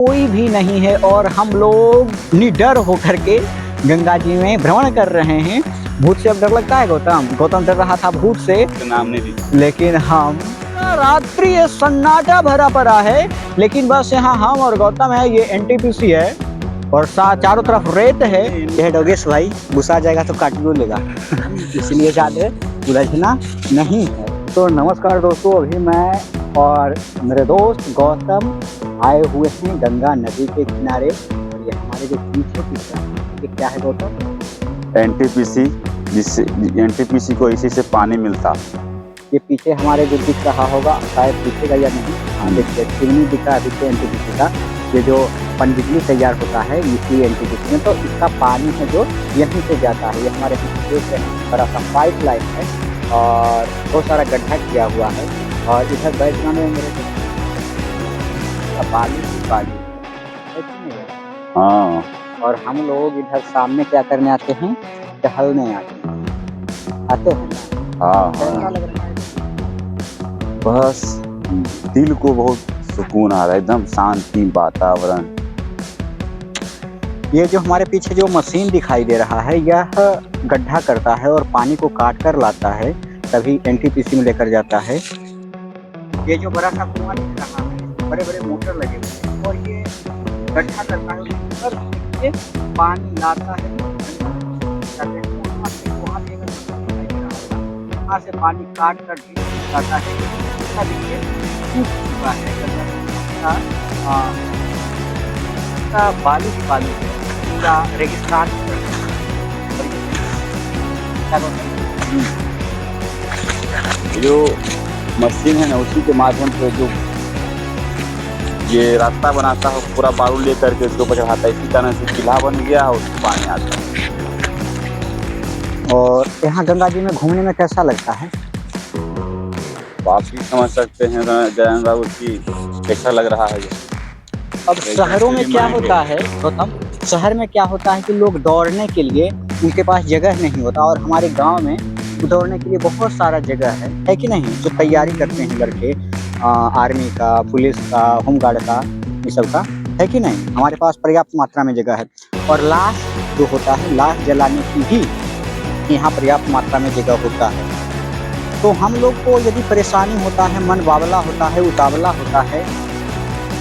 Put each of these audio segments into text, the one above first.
कोई भी नहीं है और हम लोग निडर होकर के गंगा जी में भ्रमण कर रहे हैं। भूत से अब डर लगता है गौतम डर रहा था भूत से, नाम नहीं दी। लेकिन हम रात्रि ये सन्नाटा भरा पड़ा है, लेकिन बस यहाँ हम और गौतम है। ये एनटीपीसी है और चारों तरफ रेत है। यह डोगेश भाई गुस्सा जाएगा तो काट लो लेगा इसलिए ज्यादा उलझना नहीं है। तो नमस्कार दोस्तों, अभी मैं और मेरे दोस्त गौतम आए हुए हैं गंगा नदी के किनारे। और ये हमारे जो पीछे ये क्या है गौतम? एनटीपीसी, जिससे एनटीपीसी को इसी से पानी मिलता। ये पीछे हमारे जो दिख रहा होगा, शायद दिखेगा या नहीं, हाँ देखिए चिमनी दिख रहा है पीछे एनटीपीसी का। ये जो पनबिजली तैयार होता है इसी एनटीपीसी में, तो इसका पानी है जो यहीं से जाता है। ये हमारे बड़ा सा पाइप लाइन है और बहुत सारा गड्ढा किया हुआ है। और इधर बैठना में मेरे बालू हाँ, और हम लोग इधर सामने क्या करने आते हैं? टहलने आते हैं ना। हाँ, कैसा लग रहा है? बस दिल को बहुत सुकून आ रहा है, एकदम शांति वातावरण। ये जो हमारे पीछे जो मशीन दिखाई दे रहा है, यह गड्ढा करता है और पानी को काट कर लाता है, तभी एनटीपीसी में लेकर जाता है। ये जो बड़ा सा कुआं दिख रहा है, बड़े बड़े मोटर लगे हुए हैं और ये गड्ढा करता है और ये पानी लाता है। वहाँ से पानी काट कर लाता है। सूख चुका है बालू ही बालू है, पूरा रेगिस्तान। जो मशीन है ना, उसी के माध्यम से जो ये रास्ता बनाता है, पूरा बालू लेकर के उसको चढ़ाता है। इसी तरह से किला बन गया और पानी आता है। और यहाँ गंगा जी में घूमने में कैसा लगता है? आप भी समझ सकते हैं जयन बाबू की कैसा लग रहा है। अब शहरों में क्या होता है गौतम, शहर में क्या होता है कि लोग दौड़ने के लिए उनके पास जगह नहीं होता, और हमारे गांव में दौड़ने के लिए बहुत सारा जगह है कि नहीं? जो तैयारी करते हैं लड़के, आर्मी का, पुलिस का, होमगार्ड का, ये सब का, है कि नहीं? हमारे पास पर्याप्त मात्रा में जगह है। और लाश जो होता है, लाश जलाने की भी यहाँ पर्याप्त मात्रा में जगह होता है। तो हम लोग को यदि परेशानी होता है, मन बावला होता है, उतावला होता है,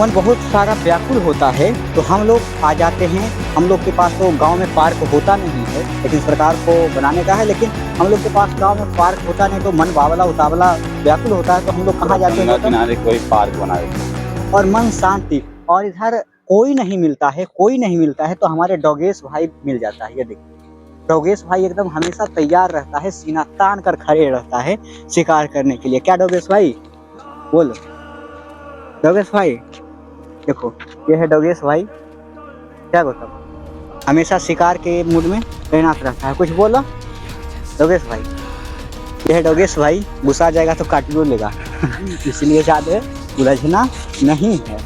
मन बहुत सारा व्याकुल होता है, तो हम लोग आ जाते हैं। हम लोग के पास तो गांव में पार्क होता नहीं है, लेकिन सरकार को बनाने का है, लेकिन हम लोग के पास गांव में पार्क होता नहीं, तो मन बावला उतावला व्याकुल होता है, तो हम लोग कहाँ जाते हैं? किनारे कोई पार्क बनाए और मन शांति। और इधर कोई नहीं मिलता है, तो हमारे डोगेश भाई मिल जाता है। ये देखिए डोगेश भाई एकदम हमेशा तैयार रहता है, सीना तान कर खड़े रहता है शिकार करने के लिए। क्या डोगेश भाई बोलो? डोगेश भाई देखो, ये है डोगेश भाई। क्या गौतम? हमेशा शिकार के मूड में तैनात रहता है। कुछ बोलो डोगेश भाई। ये है डोगेश भाई, गुस्सा जाएगा तो काट लो लेगा इसलिए ज्यादा उलझना नहीं है।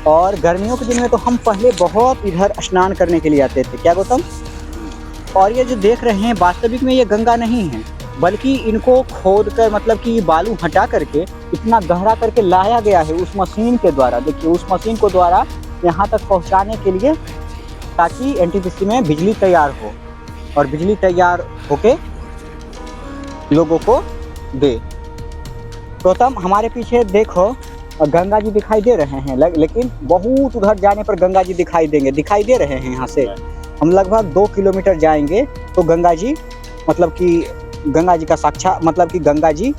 और गर्मियों के दिन में तो हम पहले बहुत इधर स्नान करने के लिए आते थे। क्या गौतम? और ये जो देख रहे हैं, वास्तविक में ये गंगा नहीं है, बल्कि इनको खोद कर, मतलब कि बालू हटा करके इतना गहरा करके लाया गया है उस मशीन के द्वारा। देखिए उस मशीन को द्वारा यहाँ तक पहुँचाने के लिए, ताकि एनटीपीसी में बिजली तैयार हो और बिजली तैयार होके लोगों को दे। गौतम हमारे पीछे देखो, गंगा जी दिखाई दे रहे हैं, लेकिन बहुत उधर जाने पर गंगा जी दिखाई दे रहे हैं। यहाँ से हम लगभग 2 किलोमीटर जाएंगे तो गंगा जी, मतलब कि गंगा जी का साक्षात, मतलब कि गंगा जी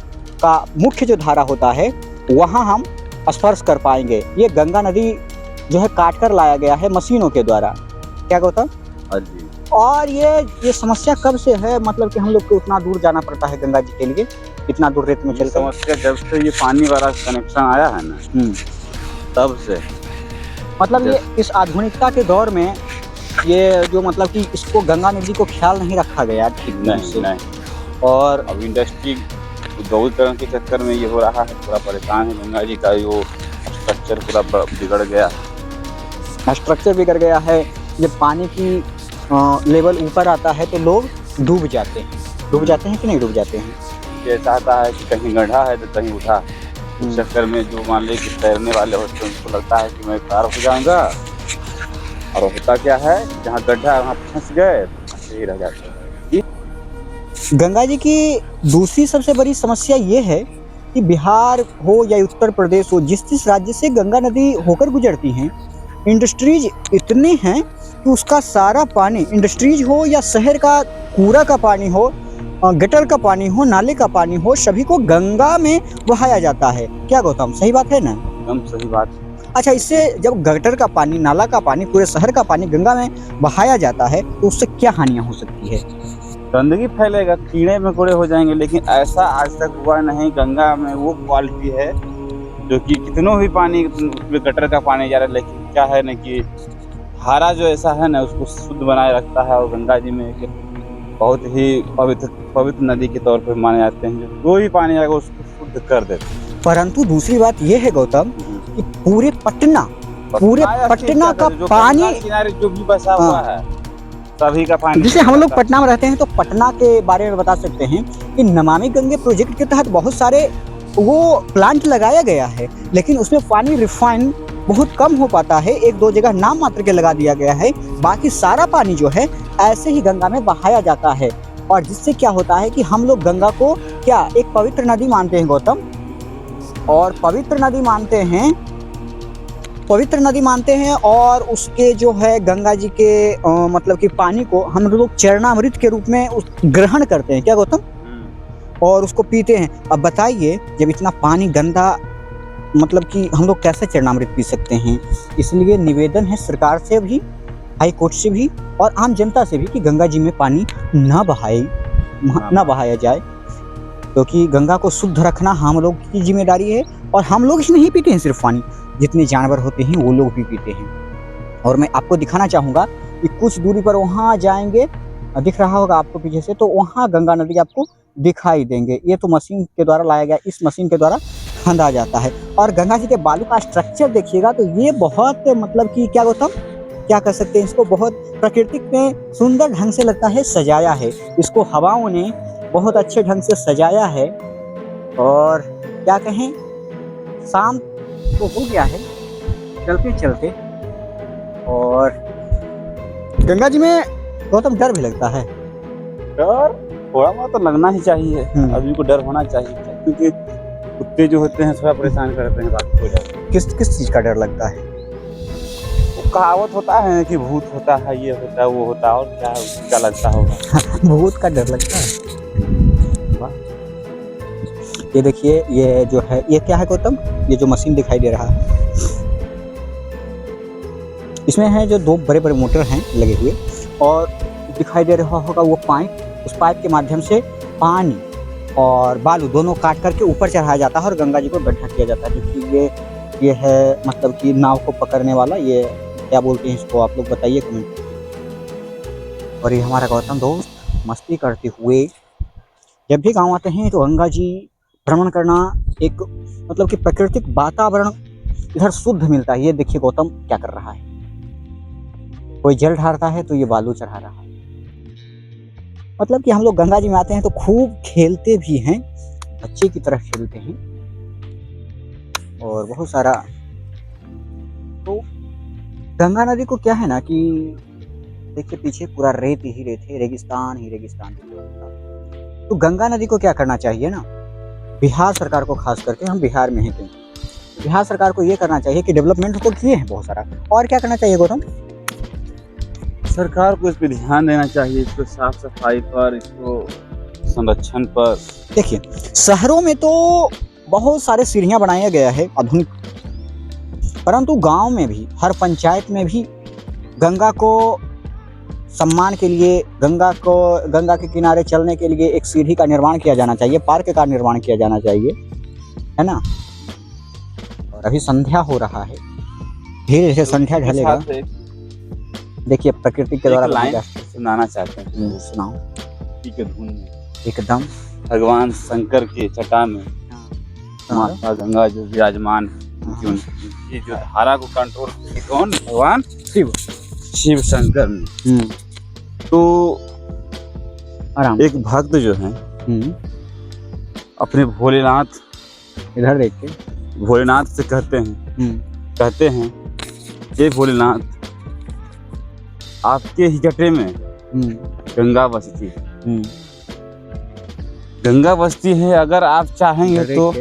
का मुख्य जो धारा होता है वहाँ हम स्पर्श कर पाएंगे। ये गंगा नदी जो है काट कर लाया गया है मशीनों के द्वारा। क्या गौतम? और ये समस्या कब से है? मतलब कि हम लोग को उतना दूर जाना पड़ता है गंगा जी के लिए, इतना दूर रेत में चल। समस्या जब से ये पानी वाला कनेक्शन आया है ना, तब से। मतलब ये इस आधुनिकता के दौर में ये जो, मतलब कि इसको गंगा नदी को ख्याल नहीं रखा गया ठीक नहीं। और अब इंडस्ट्री उद्योगीकरण के चक्कर में ये हो रहा है, पूरा परेशान है। गंगा जी का जो स्ट्रक्चर पूरा बिगड़ गया है। जब पानी की लेवल ऊपर आता है तो लोग डूब जाते हैं कि नहीं डूब जाते हैं? ये चाहता है कि कहीं गड्ढा है तो कहीं उठा, इस चक्कर में जो मान ले कि तैरने वाले होते हैं उनको लगता है कि मैं पार हो जाऊंगा, और होता क्या है, जहाँ गड्ढा है वहाँ फंस गए तो फंसे ही रह जाते हैं। गंगा जी की दूसरी सबसे बड़ी समस्या ये है कि बिहार हो या उत्तर प्रदेश हो, जिस जिस राज्य से गंगा नदी होकर गुजरती हैं, इंडस्ट्रीज इतने हैं कि उसका सारा पानी, इंडस्ट्रीज हो या शहर का कूड़ा का पानी हो, गटर का पानी हो, नाले का पानी हो, सभी को गंगा में बहाया जाता है। क्या गौतम, सही बात है ना? एकदम सही बात। अच्छा, इससे जब गटर का पानी, नाला का पानी, पूरे शहर का पानी गंगा में बहाया जाता है तो उससे क्या हानियां हो सकती है? गंदगी फैलेगा, कीड़े मकोड़े हो जाएंगे, लेकिन ऐसा आज तक हुआ नहीं। गंगा में वो क्वालिटी है जो कि कितनों भी पानी उसमें गटर का पानी जा रहा है, लेकिन क्या है ना कि धारा जो ऐसा है ना उसको शुद्ध बनाए रखता है, और गंगा जी में एक बहुत ही पवित्र नदी के तौर पर माने जाते हैं, जो कोई भी पानी आएगा उसको शुद्ध कर देते हैं। परंतु दूसरी बात यह है गौतम कि पूरे पटना का जो पानी, किनारे जो भी बसा हुआ है सभी का पानी, जैसे हम लोग पटना में रहते हैं तो पटना के बारे में बता सकते हैं कि नमामि गंगे प्रोजेक्ट के तहत बहुत सारे वो प्लांट लगाया गया है, लेकिन उसमें पानी रिफाइन बहुत कम हो पाता है। एक दो जगह नाम मात्र के लगा दिया गया है, बाकी सारा पानी जो है ऐसे ही गंगा में बहाया जाता है। और जिससे क्या होता है कि हम लोग गंगा को क्या एक पवित्र नदी मानते हैं गौतम, और पवित्र नदी मानते हैं और उसके जो है गंगा जी के मतलब कि पानी को हम लोग चरणामृत के रूप में ग्रहण करते हैं। क्या गौतम? और उसको पीते हैं। अब बताइए, जब इतना पानी गंदा, मतलब कि हम लोग कैसे चरणामृत पी सकते हैं? इसलिए निवेदन है सरकार से भी, हाई कोर्ट से भी और आम जनता से भी कि गंगा जी में पानी ना बहाया जाए, क्योंकि गंगा को शुद्ध रखना हम लोग की जिम्मेदारी है। और हम लोग ही नहीं पीते हैं सिर्फ पानी, जितने जानवर होते हैं वो लोग भी पीते हैं। और मैं आपको दिखाना चाहूँगा कि कुछ दूरी पर वहाँ जाएंगे, दिख रहा होगा आपको पीछे से, तो वहाँ गंगा नदी आपको दिखाई देंगे। ये तो मशीन के द्वारा लाया गया, इस मशीन के द्वारा खंदा जाता है। और गंगा जी के बालू का स्ट्रक्चर देखिएगा तो ये बहुत, मतलब कि क्या गौतम, क्या कह सकते हैं इसको, बहुत प्राकृतिक में सुंदर ढंग से लगता है, सजाया है। इसको हवाओं ने बहुत अच्छे ढंग से सजाया है। और क्या कहें, शाम तो हो गया है चलते चलते, और गंगा जी में गौतम डर भी लगता है। डर थोड़ा बहुत तो लगना ही चाहिए, आदमी को डर होना चाहिए, क्योंकि कुत्ते जो होते हैं थोड़ा परेशान करते हैं। बात हो जाए किस चीज का डर लगता है? वो कहावत होता है कि भूत होता है, ये होता है, वो होता है, और क्या है, उसका लगता होगा। भूत का डर लगता है। ये देखिए, ये जो है, ये क्या है गौतम, ये जो मशीन दिखाई दे रहा है, इसमें है जो दो बड़े बड़े मोटर हैं लगे हुए, और दिखाई दे रहा होगा वो पाइप, उस पाइप के माध्यम से पानी और बालू दोनों काट करके ऊपर चढ़ाया जाता है और गंगा जी को गड्ढा किया जाता है। देखिए ये है, मतलब कि नाव को पकड़ने वाला, ये क्या बोलते हैं इसको, आप लोग बताइए कमेंट। और ये हमारा गौतम दोस्त मस्ती करते हुए, जब भी गाँव आते हैं तो गंगा जी भ्रमण करना, एक मतलब कि प्राकृतिक वातावरण इधर शुद्ध मिलता है। ये देखिए गौतम क्या कर रहा है, कोई जल ढारता है तो ये बालू चढ़ा रहा है। मतलब कि हम लोग गंगा जी में आते हैं तो खूब खेलते भी हैं, बच्चे की तरह खेलते हैं, और बहुत सारा। तो गंगा नदी को क्या है ना कि देखिए पीछे पूरा रेत ही रेत है, रेगिस्तान ही रेगिस्तान। तो गंगा नदी को क्या करना चाहिए ना, बिहार सरकार को, खास करके हम बिहार में हैं तो बिहार सरकार को ये करना चाहिए कि डेवलपमेंट तो किए हैं बहुत सारा, और क्या करना चाहिए गौतम? सरकार को इस पर ध्यान देना चाहिए, इसको साफ सफाई पर, इसको संरक्षण पर। देखिए शहरों में तो बहुत सारे सीढ़ियां बनाया गया है आधुनिक, परंतु गांव में भी, हर पंचायत में भी गंगा को सम्मान के लिए, गंगा के किनारे चलने के लिए एक सीढ़ी का निर्माण किया जाना चाहिए, पार्क का निर्माण किया जाना चाहिए, है ना। और अभी संध्या हो रहा है, धीरे धीरे संध्या ढलेगा। देखिए प्रकृति के द्वारा लाइन सुनाना चाहते हैं, सुनाओ। के धुन में एकदम भगवान शंकर के छटा में माता गंगा जो विराजमान, ये जो धारा को कंट्रोल, कौन? भगवान शिव शंकर ने। तो एक भक्त जो है अपने भोलेनाथ, इधर देख के भोलेनाथ से कहते हैं हे भोलेनाथ, आपके ही जटे में गंगा बसती है। गंगा बसती है, अगर आप चाहेंगे तो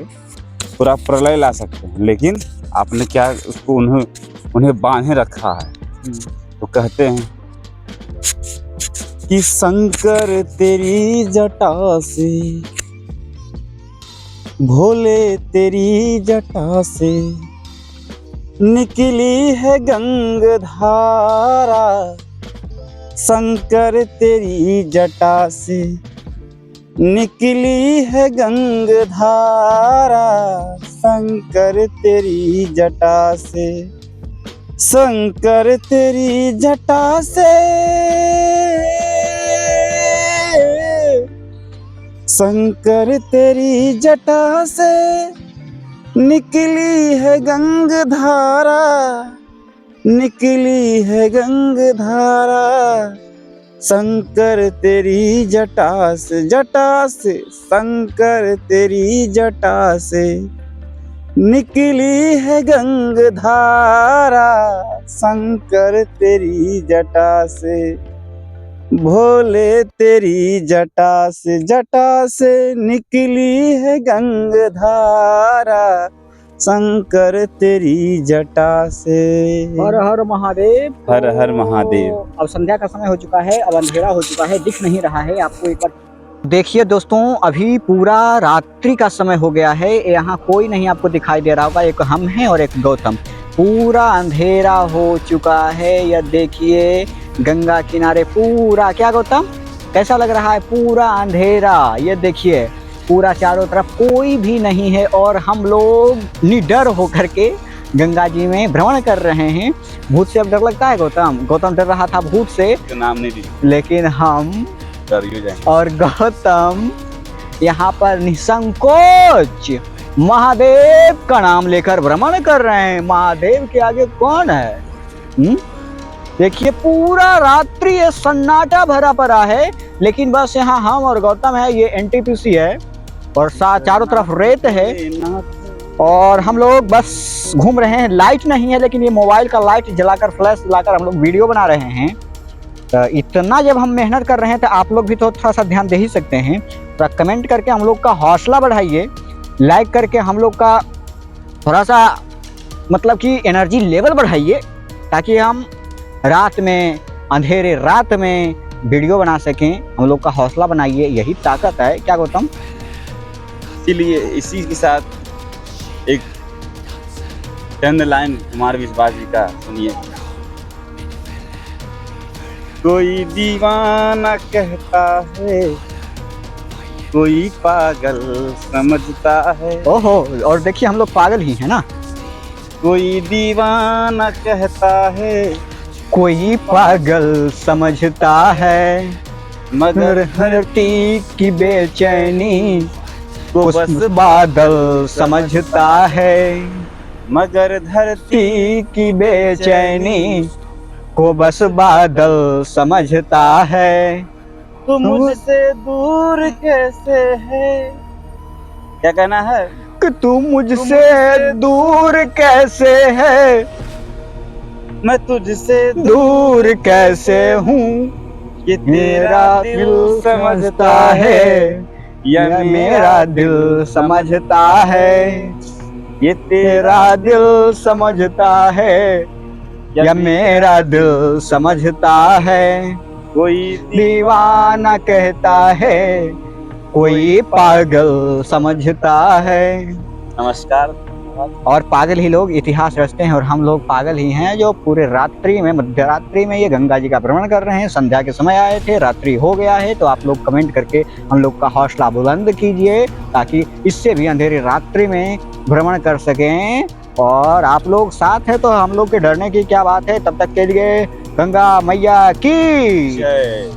पूरा प्रलय ला सकते हैं, लेकिन आपने क्या उसको उन्हें बांधे रखा है। तो कहते हैं कि शंकर तेरी जटा से, भोले तेरी जटा से निकली है गंगाधारा। शंकर तेरी जटा से निकली है गंगाधारा। शंकर तेरी जटा से, शंकर तेरी जटा से, शंकर तेरी जटा से निकली है गंगाधारा। निकली है गंगाधारा। शंकर तेरी जटा से, जटा से, शंकर तेरी जटा से निकली है गंगाधारा। शंकर तेरी जटा से, भोले तेरी जटा से, जटा से निकली है गंगाधारा। शंकर तेरी जटा से। हर हर महादेव। हर हर महादेव। अब संध्या का समय हो चुका है, अब अंधेरा हो चुका है, दिख नहीं रहा है आपको। एक बार देखिए दोस्तों, अभी पूरा रात्रि का समय हो गया है, यहाँ कोई नहीं आपको दिखाई दे रहा होगा। एक हम हैं और एक गौतम। पूरा अंधेरा हो चुका है। यह देखिए गंगा किनारे पूरा, क्या गौतम कैसा लग रहा है? पूरा अंधेरा। ये देखिए पूरा चारों तरफ कोई भी नहीं है और हम लोग निडर होकर के गंगा जी में भ्रमण कर रहे हैं। भूत से अब डर लगता है गौतम? गौतम डर रहा था भूत से, तो नाम नहीं दी, लेकिन हम डरियो जाएंगे। और गौतम यहाँ पर निसंकोच महादेव का नाम लेकर भ्रमण कर रहे हैं। महादेव के आगे कौन है? देखिए पूरा रात्रि ये सन्नाटा भरा पड़ा है, लेकिन बस यहाँ हम और गौतम है। ये एनटीपीसी है और चारों तरफ रेत है और हम लोग बस घूम रहे हैं। लाइट नहीं है, लेकिन ये मोबाइल का लाइट जलाकर, फ्लैश जलाकर हम लोग वीडियो बना रहे हैं। तो इतना जब हम मेहनत कर रहे हैं तो आप लोग भी तो थोड़ा सा ध्यान दे ही सकते हैं। थोड़ा कमेंट करके हम लोग का हौसला बढ़ाइए, लाइक करके हम लोग का थोड़ा सा मतलब कि एनर्जी लेवल बढ़ाइए, ताकि हम रात में, अंधेरे रात में वीडियो बना सकें। हम लोग का हौसला बनाइए, यही ताकत है। क्या गौतम? इसीलिए इसी के साथ एक चंद लाइन कुमार विश्वास जी का सुनिए। कोई दीवाना कहता है, कोई पागल समझता है। ओहो, और देखिए हम लोग पागल ही हैं ना। कोई दीवाना कहता है, कोई पागल समझता है, मगर धरती की बेचैनी को बस बादल समझता है। मगर धरती की बेचैनी को बस बादल समझता है। तुम मुझसे दूर कैसे है? क्या कहना है? कि तू मुझसे दूर कैसे है, मैं तुझसे दूर कैसे हूँ, ये मेरा दिल समझता है, या मेरा दिल समझता है। ये तेरा दिल समझता है, या मेरा दिल समझता है। कोई दीवाना कहता है, कोई पागल समझता है। नमस्कार। और पागल ही लोग इतिहास रचते हैं और हम लोग पागल ही हैं जो पूरे रात्रि में, मध्यरात्रि में ये गंगा जी का भ्रमण कर रहे हैं। संध्या के समय आए थे, रात्रि हो गया है, तो आप लोग कमेंट करके हम लोग का हौसला बुलंद कीजिए, ताकि इससे भी अंधेरी रात्रि में भ्रमण कर सकें। और आप लोग साथ हैं तो हम लोग के डरने की क्या बात है। तब तक के लिए गंगा मैया की जय।